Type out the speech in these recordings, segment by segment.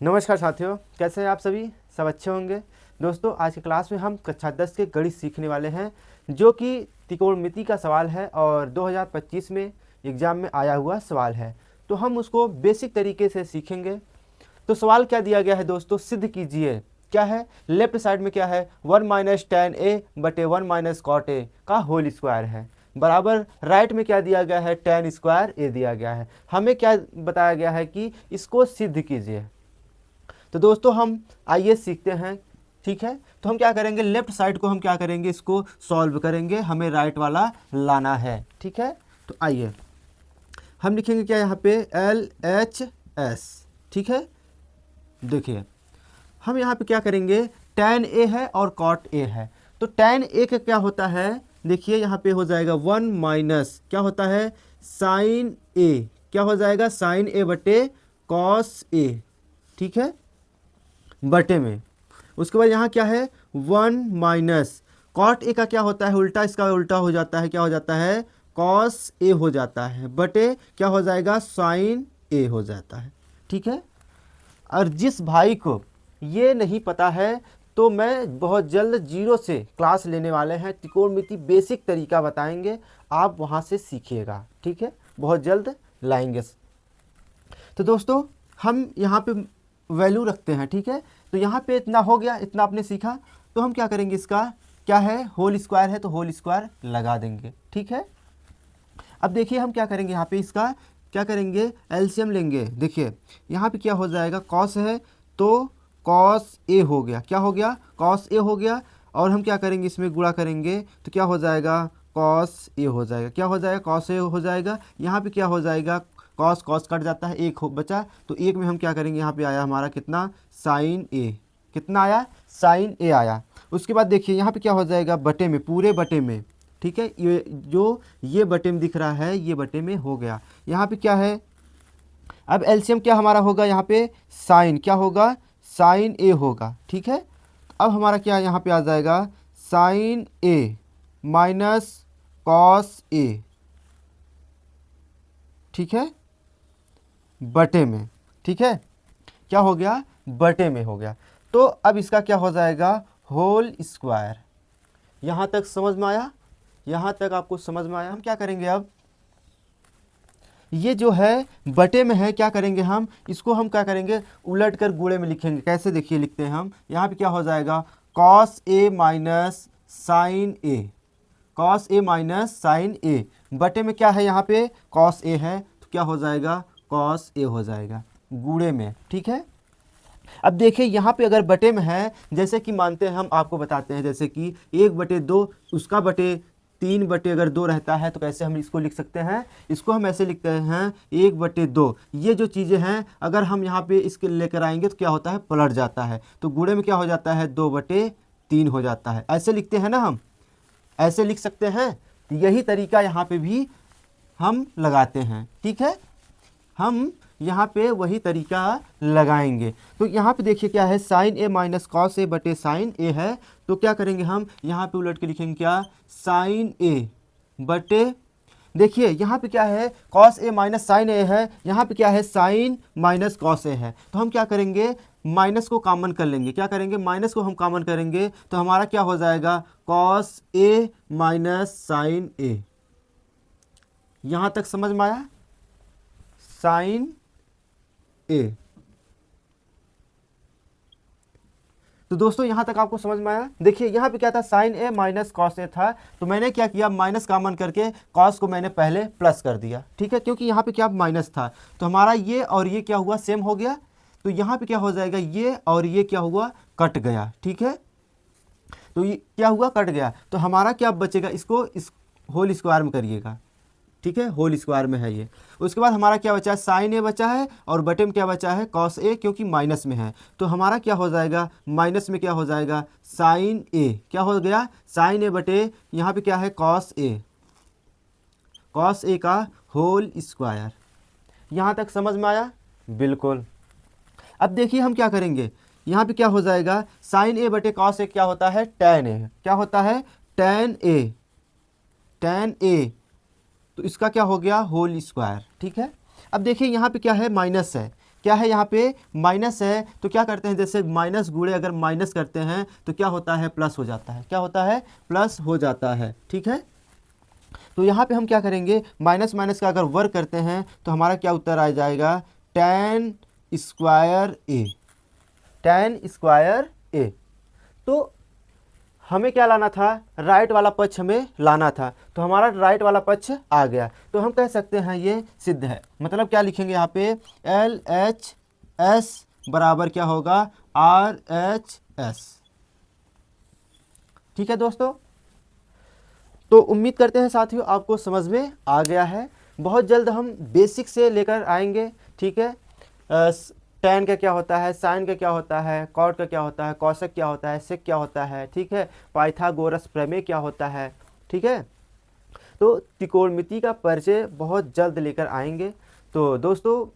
नमस्कार साथियों, कैसे हैं आप सभी? सब अच्छे होंगे। दोस्तों, आज की क्लास में हम कक्षा 10 के गणित सीखने वाले हैं, जो कि त्रिकोणमिति का सवाल है और 2025 में एग्ज़ाम में आया हुआ सवाल है। तो हम उसको बेसिक तरीके से सीखेंगे। तो सवाल क्या दिया गया है दोस्तों, सिद्ध कीजिए। क्या है? लेफ्ट साइड में क्या है? 1 माइनस टेन ए बटे 1 माइनस कॉट ए का होल स्क्वायर है, बराबर राइट में क्या दिया गया है? टेन स्क्वायर ए दिया गया है। हमें क्या बताया गया है कि इसको सिद्ध कीजिए। तो दोस्तों, हम आइए सीखते हैं। ठीक है, तो हम क्या करेंगे, लेफ्ट साइड को हम क्या करेंगे, इसको सॉल्व करेंगे, हमें राइट वाला लाना है। ठीक है, तो आइए हम लिखेंगे क्या यहाँ पे, एल एच एस। ठीक है, देखिए हम यहाँ पे क्या करेंगे, tan ए है और cot ए है। तो tan ए का क्या होता है, देखिए यहाँ पे हो जाएगा 1 माइनस क्या होता है, साइन ए। क्या हो जाएगा, साइन ए बटे कॉस ए। ठीक है, बटे में। उसके बाद यहाँ क्या है, 1 माइनस कॉट ए का क्या होता है, उल्टा, इसका उल्टा हो जाता है, क्या हो जाता है, कॉस ए हो जाता है, बटे क्या हो जाएगा, साइन ए हो जाता है। ठीक है, और जिस भाई को ये नहीं पता है, तो मैं बहुत जल्द जीरो से क्लास लेने वाले हैं, त्रिकोणमिति बेसिक तरीका बताएंगे, आप वहाँ से सीखिएगा। ठीक है, बहुत जल्द लाएंगे। तो दोस्तों, हम यहाँ पे वैल्यू रखते हैं। ठीक है, तो यहाँ पे इतना हो गया, इतना आपने सीखा। तो हम क्या करेंगे, इसका क्या है, होल स्क्वायर है तो होल स्क्वायर लगा देंगे। ठीक है, अब देखिए हम क्या करेंगे, यहाँ पे इसका क्या करेंगे, एलसीएम लेंगे। देखिए यहाँ पे क्या हो जाएगा, कॉस है तो कॉस ए हो गया, क्या हो गया, कॉस ए हो गया। और हम क्या करेंगे, इसमें गुणा करेंगे तो क्या हो जाएगा, कॉस ए हो जाएगा, क्या हो जाएगा, कॉस ए हो जाएगा। यहाँ पे क्या हो जाएगा, कॉस कॉस कट जाता है, एक बचा, तो एक में हम क्या करेंगे, यहाँ पे आया हमारा कितना, साइन ए। कितना आया, साइन ए आया। उसके बाद देखिए यहाँ पे क्या हो जाएगा, बटे में, पूरे बटे में। ठीक है, ये बटे में दिख रहा है, ये बटे में हो गया। यहाँ पे क्या है, अब एलसीएम क्या हमारा होगा, यहाँ पे साइन क्या होगा, साइन ए होगा। ठीक है, अब हमारा क्या यहाँ पे आ जाएगा, sign A minus cos A. ठीक है, बटे में। ठीक है, क्या हो गया, बटे में हो गया। तो अब इसका क्या हो जाएगा, होल स्क्वायर। यहाँ तक समझ में आया? यहाँ तक आपको समझ में आया? हम क्या करेंगे, अब ये जो है बटे में है, क्या करेंगे हम इसको, हम क्या करेंगे, उलट कर गुणे में लिखेंगे। कैसे, देखिए लिखते हैं हम, यहाँ पे क्या हो जाएगा, cos A minus sign A, cos A minus sign ए, बटे में क्या है, यहाँ पे कॉस ए है, तो क्या हो जाएगा, कॉस ए हो जाएगा, गुणे में। ठीक है, अब देखिए यहाँ पे अगर बटे में है, जैसे कि मानते हैं, हम आपको बताते हैं, जैसे कि 1/2 उसका बटे 3/2 अगर 2 रहता है, तो कैसे हम इसको लिख सकते हैं, इसको हम ऐसे लिखते हैं 1/2। ये जो चीज़ें हैं, अगर हम यहाँ पे इसके लेकर आएंगे तो क्या होता है, पलट जाता है, तो गुणे में क्या हो जाता है, 2/3 हो जाता है। ऐसे लिखते हैं ना, हम ऐसे लिख सकते हैं। तो यही तरीका यहाँ पे भी हम लगाते हैं। ठीक है, हम यहाँ पे वही तरीका लगाएंगे। तो यहाँ पे देखिए क्या है, sign A minus cos A बटे साइन ए है, तो क्या करेंगे हम यहाँ पे उलट के लिखेंगे क्या, साइन ए बटे, देखिए यहाँ पे क्या है, कॉस ए माइनस साइन ए है, यहाँ पे क्या है, साइन माइनस कॉस ए है। तो हम क्या करेंगे, माइनस को कॉमन कर लेंगे। क्या करेंगे, माइनस को हम कॉमन करेंगे, तो हमारा क्या हो जाएगा, कॉस ए माइनस साइन ए। यहाँ तक समझ में आया, साइन ए। तो दोस्तों यहाँ तक आपको समझ में आया? देखिए यहाँ पे क्या था, sign A minus cos A था, तो मैंने क्या किया, माइनस कॉमन करके कॉस को मैंने पहले प्लस कर दिया। ठीक है, क्योंकि यहाँ पे क्या माइनस था, तो हमारा ये और ये क्या हुआ, सेम हो गया। तो यहाँ पे क्या हो जाएगा, ये और ये क्या हुआ, कट गया। ठीक है, तो ये क्या हुआ, कट गया। तो हमारा क्या बचेगा, इसको इस होल स्क्वायर में करिएगा। ठीक है, होल स्क्वायर में है ये। उसके बाद हमारा क्या बचा है, साइन ए बचा है, और बटे में क्या बचा है, कॉस ए, क्योंकि माइनस में है। तो हमारा क्या हो जाएगा, माइनस में क्या हो जाएगा, साइन ए, क्या हो गया, साइन ए बटे यहाँ पे क्या है, कॉस ए, कॉस ए का होल स्क्वायर। यहाँ तक समझ में आया? बिल्कुल। अब देखिए हम क्या करेंगे, यहाँ पे क्या हो जाएगा, साइन ए बटे कॉस ए क्या होता है, टैन ए, क्या होता है, टैन ए, टैन ए, तो इसका क्या हो गया, होल स्क्वायर। ठीक है, अब देखिए यहाँ पे क्या है, माइनस है, क्या है यहाँ पे माइनस है, तो क्या करते हैं जैसे माइनस गुणे अगर माइनस करते हैं तो क्या होता है प्लस हो जाता है, क्या होता है प्लस हो जाता है। ठीक है, तो यहाँ पे हम क्या करेंगे माइनस माइनस का अगर वर्ग करते हैं तो हमारा क्या उत्तर आ जाएगा tan स्क्वायर ए, tan स्क्वायर ए। तो हमें क्या लाना था, राइट वाला पक्ष हमें लाना था, तो हमारा राइट वाला पक्ष आ गया, तो हम कह सकते हैं ये सिद्ध है। मतलब क्या लिखेंगे यहाँ पे एल एच एस बराबर क्या होगा आर एच एस। ठीक है दोस्तों, तो उम्मीद करते हैं साथियों आपको समझ में आ गया है। बहुत जल्द हम बेसिक से लेकर आएंगे। ठीक है, टैन का क्या होता है, साइन का क्या होता है, कॉट का क्या होता है, कौशक क्या होता है, सेक क्या होता है। ठीक है, पाइथागोरस प्रमेय क्या होता है। ठीक है, तो त्रिकोणमिति का परिचय बहुत जल्द लेकर आएंगे। तो दोस्तों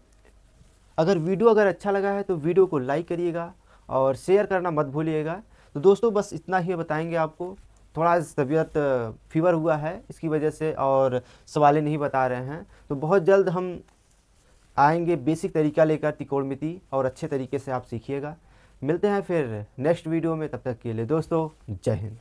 अगर वीडियो अगर अच्छा लगा है तो वीडियो को लाइक करिएगा और शेयर करना मत भूलिएगा। तो दोस्तों बस इतना ही बताएंगे आपको। थोड़ा तबीयत फीवर हुआ है इसकी वजह से और सवालें नहीं बता रहे हैं। तो बहुत जल्द हम आएंगे बेसिक तरीका लेकर त्रिकोणमिति, और अच्छे तरीके से आप सीखिएगा। मिलते हैं फिर नेक्स्ट वीडियो में, तब तक के लिए दोस्तों जय हिंद।